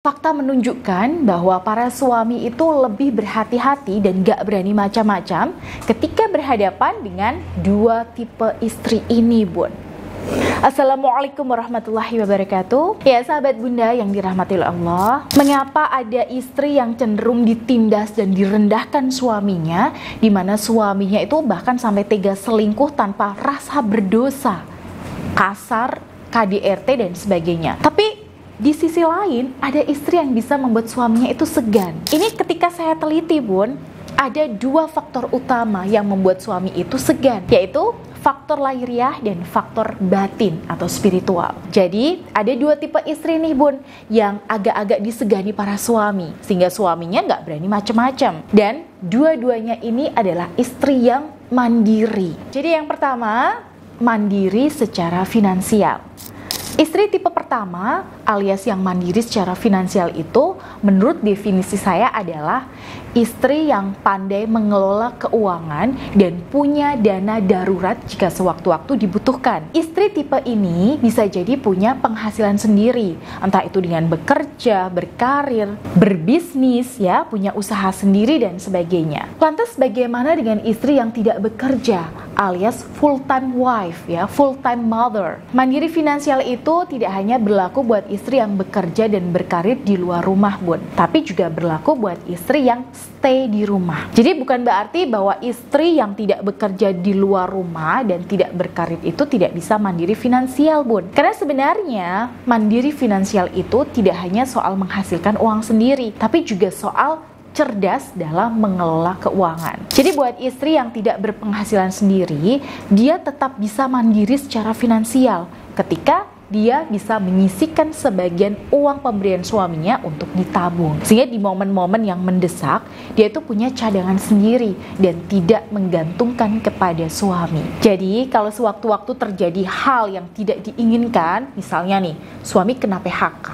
Fakta menunjukkan bahwa para suami itu lebih berhati-hati dan gak berani macam-macam ketika berhadapan dengan dua tipe istri ini, Bun. Assalamualaikum warahmatullahi wabarakatuh. Ya, sahabat bunda yang dirahmati oleh Allah, mengapa ada istri yang cenderung ditindas dan direndahkan suaminya, di mana suaminya itu bahkan sampai tega selingkuh tanpa rasa berdosa, kasar, KDRT dan sebagainya. Tapi di sisi lain, ada istri yang bisa membuat suaminya itu segan. Ini ketika saya teliti, Bun, ada dua faktor utama yang membuat suami itu segan, yaitu faktor lahiriah dan faktor batin atau spiritual. Jadi, ada dua tipe istri nih, Bun, yang agak-agak disegani para suami, sehingga suaminya nggak berani macam-macam. Dan dua-duanya ini adalah istri yang mandiri. Jadi yang pertama, mandiri secara finansial. Istri tipe pertama alias yang mandiri secara finansial itu menurut definisi saya adalah istri yang pandai mengelola keuangan dan punya dana darurat jika sewaktu-waktu dibutuhkan. Istri tipe ini bisa jadi punya penghasilan sendiri, entah itu dengan bekerja, berkarir, berbisnis, ya, punya usaha sendiri dan sebagainya. Lantas bagaimana dengan istri yang tidak bekerja alias full-time wife, ya, full-time mother? Mandiri finansial itu tidak hanya berlaku buat istri yang bekerja dan berkarir di luar rumah, Bun, tapi juga berlaku buat istri yang stay di rumah. Jadi bukan berarti bahwa istri yang tidak bekerja di luar rumah dan tidak berkarir itu tidak bisa mandiri finansial, Bun. Karena sebenarnya mandiri finansial itu tidak hanya soal menghasilkan uang sendiri, tapi juga soal cerdas dalam mengelola keuangan. Jadi buat istri yang tidak berpenghasilan sendiri, dia tetap bisa mandiri secara finansial ketika dia bisa menyisihkan sebagian uang pemberian suaminya untuk ditabung. Sehingga di momen-momen yang mendesak, dia itu punya cadangan sendiri dan tidak menggantungkan kepada suami. Jadi kalau sewaktu-waktu terjadi hal yang tidak diinginkan, misalnya nih, suami kena PHK,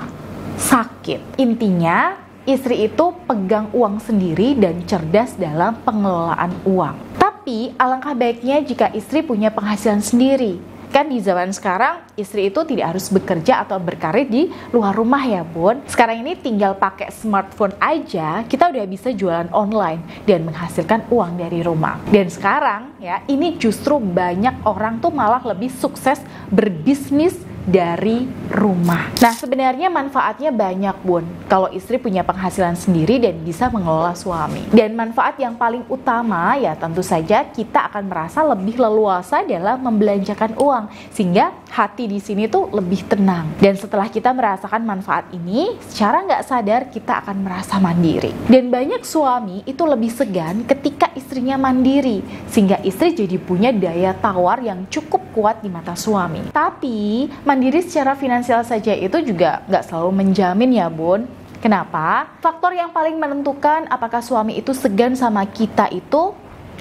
sakit. Intinya, istri itu pegang uang sendiri dan cerdas dalam pengelolaan uang. Tapi alangkah baiknya jika istri punya penghasilan sendiri. Kan di zaman sekarang istri itu tidak harus bekerja atau berkarir di luar rumah, ya, Bun. Sekarang ini tinggal pakai smartphone aja kita udah bisa jualan online dan menghasilkan uang dari rumah. Dan sekarang ya, ini justru banyak orang tuh malah lebih sukses berbisnis dari rumah. Nah, sebenarnya manfaatnya banyak, Bun, kalau istri punya penghasilan sendiri dan bisa mengelola suami. Dan manfaat yang paling utama ya tentu saja kita akan merasa lebih leluasa dalam membelanjakan uang, sehingga hati di sini tuh lebih tenang. Dan setelah kita merasakan manfaat ini, secara nggak sadar kita akan merasa mandiri. Dan banyak suami itu lebih segan ketika istrinya mandiri, sehingga istri jadi punya daya tawar yang cukup kuat di mata suami. Tapi mandiri secara finansial saja itu juga nggak selalu menjamin, ya, Bun. Kenapa? Faktor yang paling menentukan apakah suami itu segan sama kita itu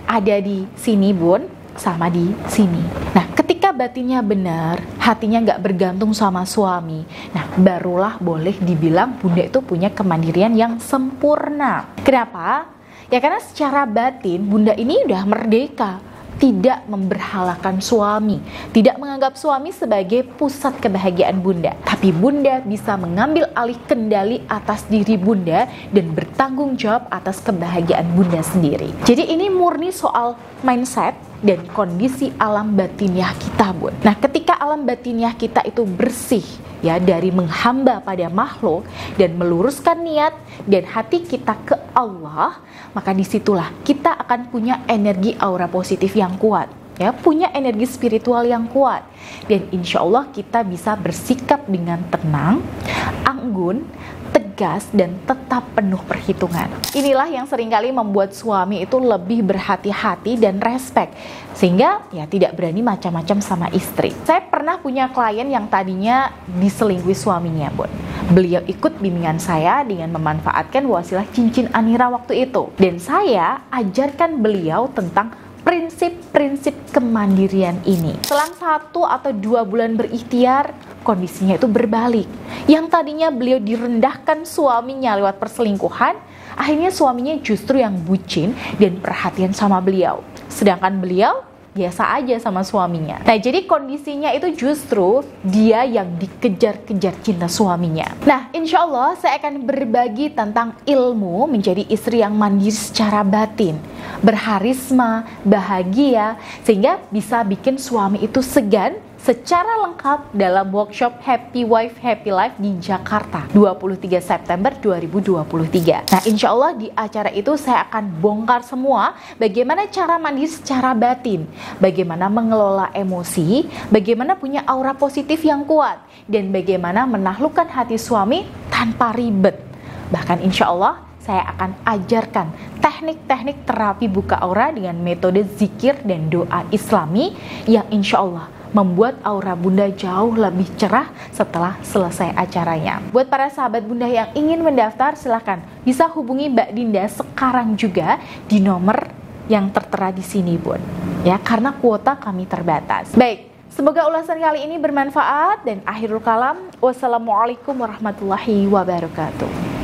ada di sini, Bun, sama di sini. Nah, ketika batinnya benar, hatinya nggak bergantung sama suami, nah barulah boleh dibilang bunda itu punya kemandirian yang sempurna. Kenapa? Ya karena secara batin bunda ini udah merdeka, tidak memberhalakan suami, tidak menganggap suami sebagai pusat kebahagiaan bunda. Tapi bunda bisa mengambil alih kendali atas diri bunda dan bertanggung jawab atas kebahagiaan bunda sendiri. Jadi ini murni soal mindset dan kondisi alam batiniah kita, Bun. Nah, ketika alam batiniah kita itu bersih, ya, dari menghamba pada makhluk dan meluruskan niat dan hati kita ke Allah, maka disitulah kita akan punya energi aura positif yang kuat, ya, punya energi spiritual yang kuat, dan insya Allah kita bisa bersikap dengan tenang, anggun, tegas, dan tetap penuh perhitungan. Inilah yang seringkali membuat suami itu lebih berhati-hati dan respect, sehingga ya tidak berani macam-macam sama istri. Saya pernah punya klien yang tadinya diselingkuhi suaminya, Bun. Beliau ikut bimbingan saya dengan memanfaatkan wasilah cincin Anira waktu itu. Dan saya ajarkan beliau tentang prinsip-prinsip kemandirian ini. Selang 1 atau 2 bulan berikhtiar, kondisinya itu berbalik. Yang tadinya beliau direndahkan suaminya lewat perselingkuhan, akhirnya suaminya justru yang bucin dan perhatian sama beliau. Sedangkan beliau biasa aja sama suaminya. Nah, jadi kondisinya itu justru dia yang dikejar-kejar cinta suaminya. Nah, insya Allah saya akan berbagi tentang ilmu menjadi istri yang mandiri secara batin, berharisma, bahagia, sehingga bisa bikin suami itu segan secara lengkap dalam workshop Happy Wife Happy Life di Jakarta 23 September 2023. Nah, insya Allah di acara itu saya akan bongkar semua bagaimana cara mandiri secara batin, bagaimana mengelola emosi, bagaimana punya aura positif yang kuat, dan bagaimana menaklukkan hati suami tanpa ribet. Bahkan insya Allah saya akan ajarkan teknik-teknik terapi buka aura dengan metode zikir dan doa Islami yang insya Allah membuat aura Bunda jauh lebih cerah setelah selesai acaranya. Buat para sahabat Bunda yang ingin mendaftar, silahkan bisa hubungi Mbak Dinda sekarang juga di nomor yang tertera di sini, Bun. Ya, karena kuota kami terbatas. Baik, semoga ulasan kali ini bermanfaat dan akhirul kalam. Wassalamualaikum warahmatullahi wabarakatuh.